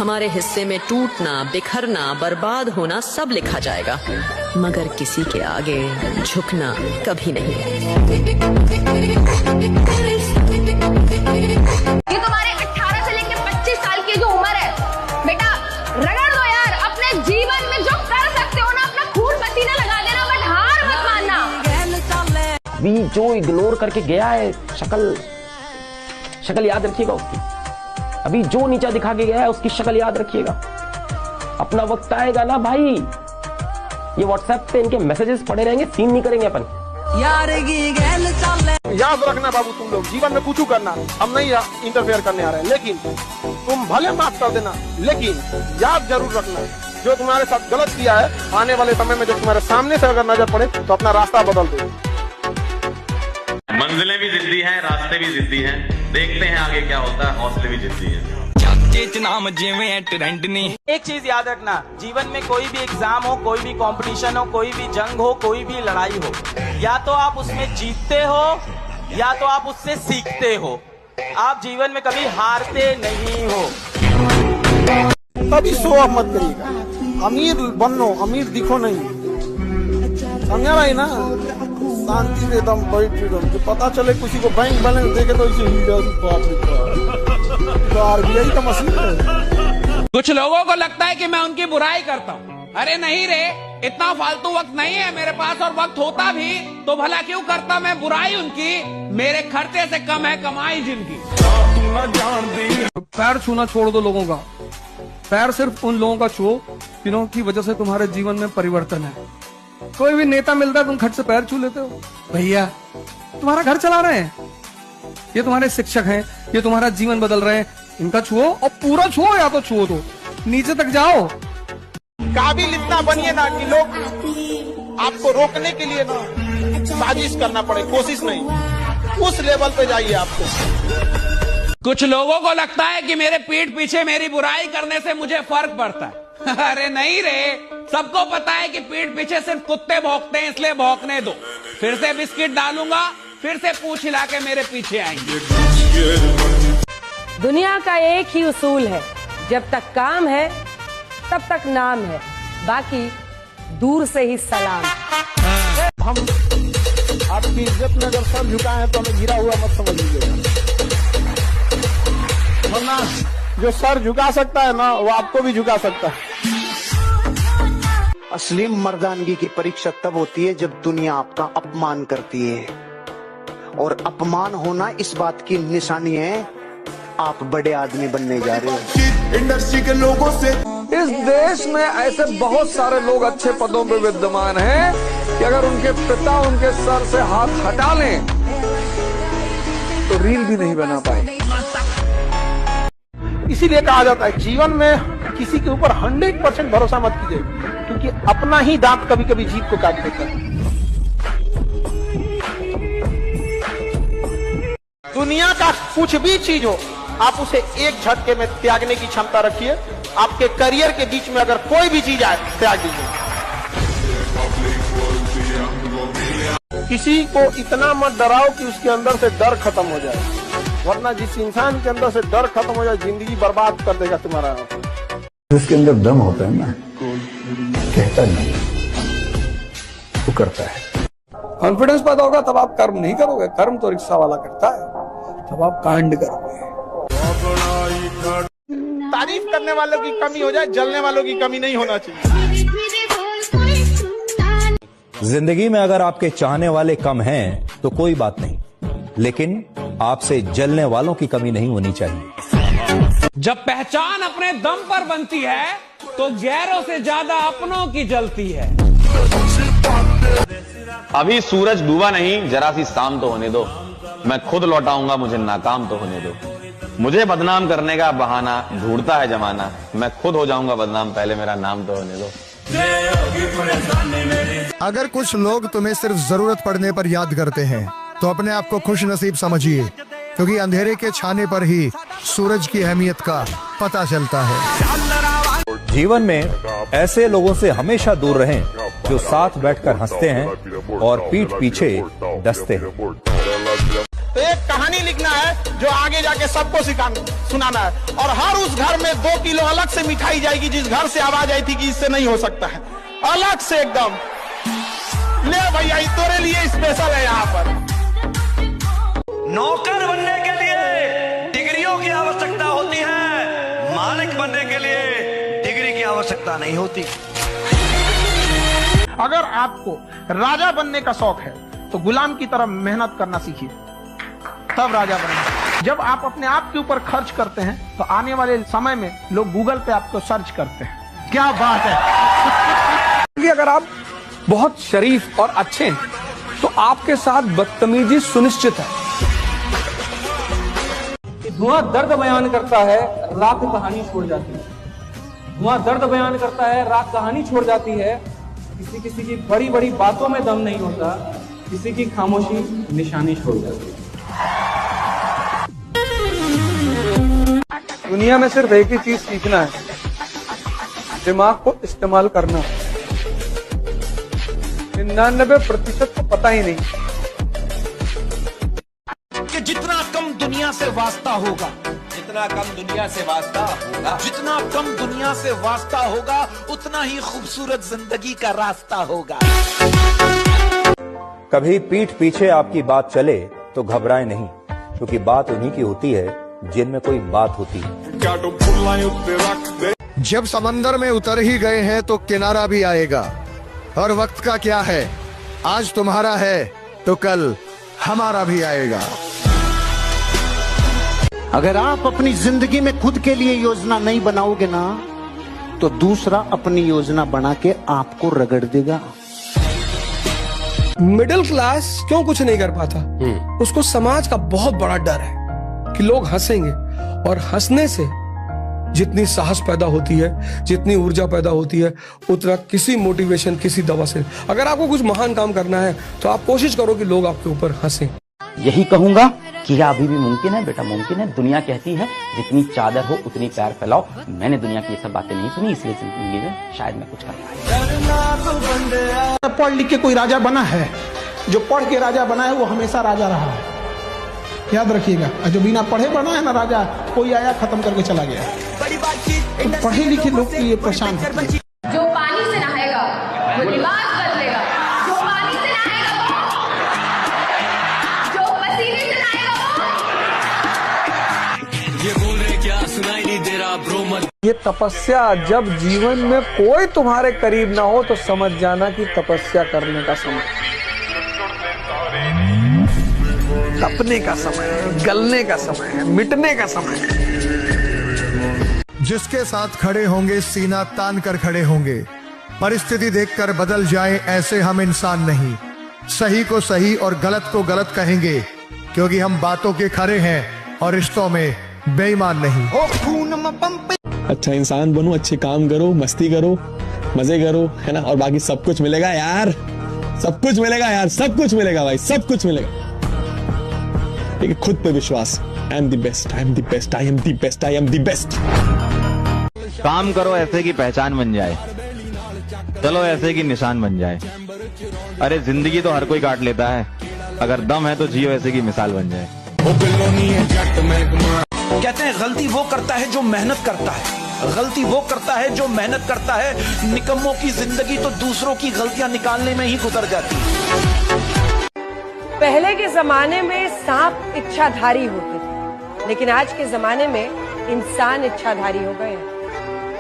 हमारे हिस्से में टूटना, बिखरना, बर्बाद होना सब लिखा जाएगा, मगर किसी के आगे झुकना कभी नहीं। ये तुम्हारे 18 से लेकर 25 साल की जो उम्र है, बेटा रगड़ दो यार। अपने जीवन में जो कर सकते हो ना, अपना खून पसीना लगा देना, बट हार मत मानना। अभी जो इग्नोर करके गया है, शक्ल याद रखिएगा उसकी। अभी जो नीचा दिखा के गया है उसकी शक्ल याद रखिएगा। अपना वक्त आएगा ना भाई, ये व्हाट्सएप पे इनके मैसेजेस पड़े रहेंगे, सीन नहीं करेंगे अपन। याद रखना बाबू, तुम लोग जीवन में कुछ करना, हम नहीं इंटरफेयर करने आ रहे हैं, लेकिन तुम भले माफ कर देना, लेकिन याद जरूर रखना जो तुम्हारे साथ गलत किया है, आने वाले समय में जब तुम्हारे सामने से अगर नजर पड़े तो अपना रास्ता बदल दो। मंजिलें भी जिद्दी हैं, रास्ते भी जिद्दी हैं, देखते हैं आगे क्या होता है, हौसले भी जिद्दी हैं। एक चीज याद रखना, जीवन में कोई भी एग्जाम हो, कोई भी कंपटीशन हो, कोई भी जंग हो, कोई भी लड़ाई हो, या तो आप उसमें जीतते हो या तो आप उससे सीखते हो। आप जीवन में कभी हारते नहीं हो। कभी शो ऑफ मत करिएगा, अमीर बनो, अमीर दिखो नहीं, समझा भाई ना। शांति से एकदम बैठे रहो, पता चले किसी को बैंक बैलेंस देखे तो इसे आरबीआई का मशीन है। कुछ लोगों को लगता है कि मैं उनकी बुराई करता हूँ। अरे नहीं रे, इतना फालतू वक्त नहीं है मेरे पास, और वक्त होता भी तो भला क्यों करता मैं बुराई उनकी। मेरे खर्चे से कम है कमाई जिनकी। पैर छूना छोड़ दो लोगों का, पैर सिर्फ उन लोगों का छुओ जिन्हों की वजह से तुम्हारे जीवन में परिवर्तन है। कोई भी नेता मिलता है, तुम खट से पैर छू लेते हो। भैया तुम्हारा घर चला रहे हैं, ये तुम्हारे शिक्षक हैं, ये तुम्हारा जीवन बदल रहे हैं, इनका छुओ और पूरा छुओ, या तो छुओ तो नीचे तक जाओ। काबिल इतना बनिए ना कि लोग आपको रोकने के लिए ना साजिश करना पड़े, कोशिश नहीं, उस लेवल पे जाइए आपको। कुछ लोगों को लगता है कि मेरे पीठ पीछे मेरी बुराई करने से मुझे फर्क पड़ता है। अरे नहीं रे, सबको पता है कि पीठ पीछे सिर्फ कुत्ते भौंकते हैं, इसलिए भौंकने दो। फिर से बिस्किट डालूंगा, फिर से पूंछ हिला के मेरे पीछे आएंगे। दुनिया का एक ही उसूल है, जब तक काम है तब तक नाम है, बाकी दूर से ही सलाम। हम आपकी इज्जत में अगर सर झुकाए हैं तो हमें गिरा हुआ मत समझ लीजिएगा, वरना जो सर झुका सकता है ना वो आपको भी झुका सकता है। असली मर्दानगी की परीक्षा तब होती है जब दुनिया आपका अपमान करती है, और अपमान होना इस बात की निशानी है आप बड़े आदमी बनने जा रहे हो। इंडस्ट्री के लोगों से इस देश में ऐसे बहुत सारे लोग अच्छे पदों पे विद्यमान हैं कि अगर उनके पिता उनके सर से हाथ हटा लें तो रील भी नहीं बना पाए। इसीलिए कहा जाता है जीवन में किसी के ऊपर 100% भरोसा मत कीजिए, क्योंकि अपना ही दांत कभी कभी जीभ को काट देता है। दुनिया का कुछ भी चीज हो, आप उसे एक झटके में त्यागने की क्षमता रखिए। आपके करियर के बीच में अगर कोई भी चीज आए, त्याग दीजिए। किसी को इतना मत डराओ कि उसके अंदर से डर खत्म हो जाए, वरना जिस इंसान के अंदर से डर खत्म हो जाए, जिंदगी बर्बाद कर देगा तुम्हारा। जिसके अंदर दम होता है ना, कहता नहीं, वो करता है। कॉन्फिडेंस पैदा होगा तब आप कर्म नहीं करोगे, कर्म तो रिक्शा वाला करता है, तब आप कांड करोगे। तारीफ करने वालों की कमी हो जाए, जलने वालों की कमी नहीं होना चाहिए। जिंदगी में अगर आपके चाहने वाले कम हैं तो कोई बात नहीं, लेकिन आपसे जलने वालों की कमी नहीं होनी चाहिए। जब पहचान अपने दम पर बनती है तो गैरों से ज्यादा अपनों की जलती है। अभी सूरज डूबा नहीं, जरा सी शाम तो होने दो, मैं खुद लौटाऊंगा, मुझे नाकाम तो होने दो। मुझे बदनाम करने का बहाना ढूंढता है जमाना, मैं खुद हो जाऊंगा बदनाम, पहले मेरा नाम तो होने दो। अगर कुछ लोग तुम्हें सिर्फ जरूरत पड़ने पर याद करते हैं तो अपने आप को खुश नसीब समझिए, क्योंकि अंधेरे के छाने पर ही सूरज की अहमियत का पता चलता है। जीवन में ऐसे लोगों से हमेशा दूर रहें जो साथ बैठकर हंसते हैं और पीठ पीछे डसते हैं। तो एक कहानी लिखना है जो आगे जाके सबको सुनाना है। और हर उस घर में 2 किलो अलग से मिठाई जाएगी जिस घर से आवाज आई थी कि इससे नहीं हो सकता है, अलग से एकदम। ले भैया, तेरे लिए स्पेशल है यहाँ पर। नौकर बनने के लिए डिग्रियों की आवश्यकता होती है, मालिक बनने के लिए डिग्री की आवश्यकता नहीं होती। अगर आपको राजा बनने का शौक है तो गुलाम की तरह मेहनत करना सीखिए, तब राजा बनेंगे। जब आप अपने आप के ऊपर खर्च करते हैं तो आने वाले समय में लोग गूगल पे आपको सर्च करते हैं। क्या बात है कि अगर आप बहुत शरीफ और अच्छे हैं तो आपके साथ बदतमीजी सुनिश्चित है। धुआं दर्द बयान करता है, राख कहानी छोड़ जाती है। धुआं दर्द बयान करता है, राख कहानी छोड़ जाती है। किसी की बड़ी बड़ी बातों में दम नहीं होता, किसी की खामोशी निशानी छोड़ जाती है। दुनिया में सिर्फ एक ही चीज सीखना है, दिमाग को इस्तेमाल करना। 99% को पता ही नहीं कि जितना कम दुनिया से वास्ता होगा, जितना कम दुनिया से वास्ता होगा, जितना कम दुनिया से वास्ता होगा, उतना ही खूबसूरत जिंदगी का रास्ता होगा। कभी पीठ पीछे आपकी बात चले तो घबराएं नहीं, क्योंकि बात उन्हीं की होती है जिनमें कोई बात होती है। जब समंदर में उतर ही गए हैं तो किनारा भी आएगा। और वक्त का क्या है, आज तुम्हारा है तो कल हमारा भी आएगा। अगर आप अपनी जिंदगी में खुद के लिए योजना नहीं बनाओगे ना, तो दूसरा अपनी योजना बना के आपको रगड़ देगा। मिडिल क्लास क्यों कुछ नहीं कर पाता? उसको समाज का बहुत बड़ा डर है कि लोग हंसेंगे, और हंसने से जितनी साहस पैदा होती है, जितनी ऊर्जा पैदा होती है, उतना किसी मोटिवेशन, किसी दवा से। अगर आपको कुछ महान काम करना है तो आप कोशिश करो कि लोग आपके ऊपर हंसें। यही कहूंगा कि यह अभी भी मुमकिन है बेटा, मुमकिन है। दुनिया कहती है जितनी चादर हो उतनी पैर फैलाओ। मैंने दुनिया की ये सब बातें नहीं सुनी, इसलिए जिंदगी में शायद मैं कुछ कर पाया। पढ़ लिख के कोई राजा बना है? जो पढ़ के राजा बना है वो हमेशा राजा रहा है, याद रखिएगा। जो बिना पढ़े बना है ना राजा, कोई आया खत्म करके चला गया। तो पढ़े लिखे लोग की ये पहचान है। जो पानी से नहाएगा वो लिबास बदलेगा, जो पानी से नहाएगा वो, जो पसीने से नहाएगा वो। ये बोल रहे क्या सुनाई नहीं दे रहा ब्रो मत। ये तपस्या, जब जीवन में कोई तुम्हारे करीब ना हो तो समझ जाना कि तपस्या करने का समय, तपने का समय है, गलने का समय है, मिटने का समय है। जिसके साथ खड़े होंगे सीना तान कर खड़े होंगे। परिस्थिति देखकर बदल जाए ऐसे हम इंसान नहीं। सही को सही और गलत को गलत कहेंगे, क्योंकि हम बातों के खरे हैं और रिश्तों में बेईमान नहीं। अच्छा इंसान बनो, अच्छे काम करो, मस्ती करो, मजे करो, है ना, और बाकी सब कुछ मिलेगा यार, सब कुछ मिलेगा यार, सब कुछ मिलेगा भाई, सब कुछ मिलेगा। लेकिन खुद पे विश्वास। I am the best, I am the best, I am the best, I am the best. काम करो ऐसे की पहचान बन जाए, चलो ऐसे की निशान बन जाए। अरे जिंदगी तो हर कोई काट लेता है, अगर दम है तो जियो ऐसे की मिसाल बन जाए। कहते हैं गलती वो करता है जो मेहनत करता है, गलती वो करता है जो मेहनत करता है। निकम्मों की जिंदगी तो दूसरों की गलतियां निकालने में ही गुजर जाती है। पहले के जमाने में सांप इच्छाधारी होते थे, लेकिन आज के जमाने में इंसान इच्छाधारी हो गए हैं।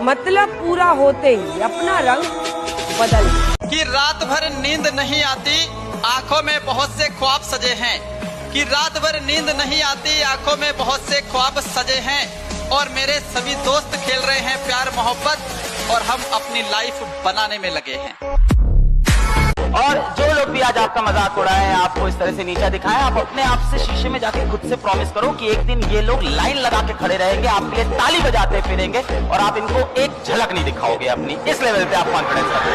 मतलब पूरा होते ही अपना रंग बदल। कि रात भर नींद नहीं आती, आंखों में बहुत से ख्वाब सजे हैं। कि रात भर नींद नहीं आती, आंखों में बहुत से ख्वाब सजे हैं। और मेरे सभी दोस्त खेल रहे हैं प्यार मोहब्बत, और हम अपनी लाइफ बनाने में लगे हैं। और जो लोग भी आज आपका मजाक उड़ाए, आपको इस तरह से नीचा दिखाए, आप अपने आप से शीशे में जाके खुद से प्रॉमिस करो कि एक दिन ये लोग लाइन लगा के खड़े रहेंगे, आपके लिए ताली बजाते फिरेंगे, और आप इनको एक झलक नहीं दिखाओगे अपनी। इस लेवल पे आप कॉन्फिडेंस रखो।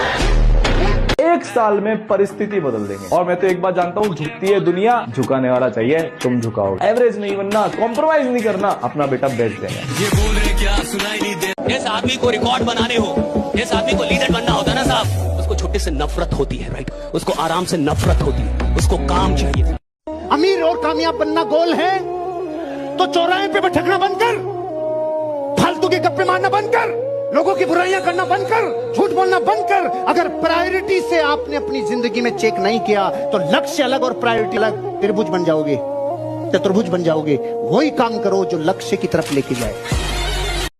1 साल में परिस्थिति बदल देंगे। और मैं तो एक बात जानता हूँ, झुकती है दुनिया, झुकाने वाला चाहिए, तुम झुकाओ। एवरेज नहीं बनना, कॉम्प्रोमाइज नहीं करना, अपना बेटा बेच देना। ये बोल रहे क्या सुनाई नहीं दे। इस आदमी को रिकॉर्ड बनाने हो, इस आदमी को लीडर बनना होता ना साहब, उसको छोटे से नफरत होती है, राइट? उसको आराम से नफरत होती है, उसको काम चाहिए। अमीर और कामयाब बनना गोल है, तो चौराहे पे भटकना बंद कर, फालतू के गप्पे मारना बंद कर, लोगों की बुराइयां करना बंद कर, झूठ बोलना बंद कर। अगर प्रायोरिटी से आपने अपनी जिंदगी में चेक नहीं किया तो लक्ष्य अलग और प्रायोरिटी अलग, त्रिभुज बन जाओगे, चतुर्भुज बन जाओगे। वही काम करो जो लक्ष्य की तरफ लेके जाए।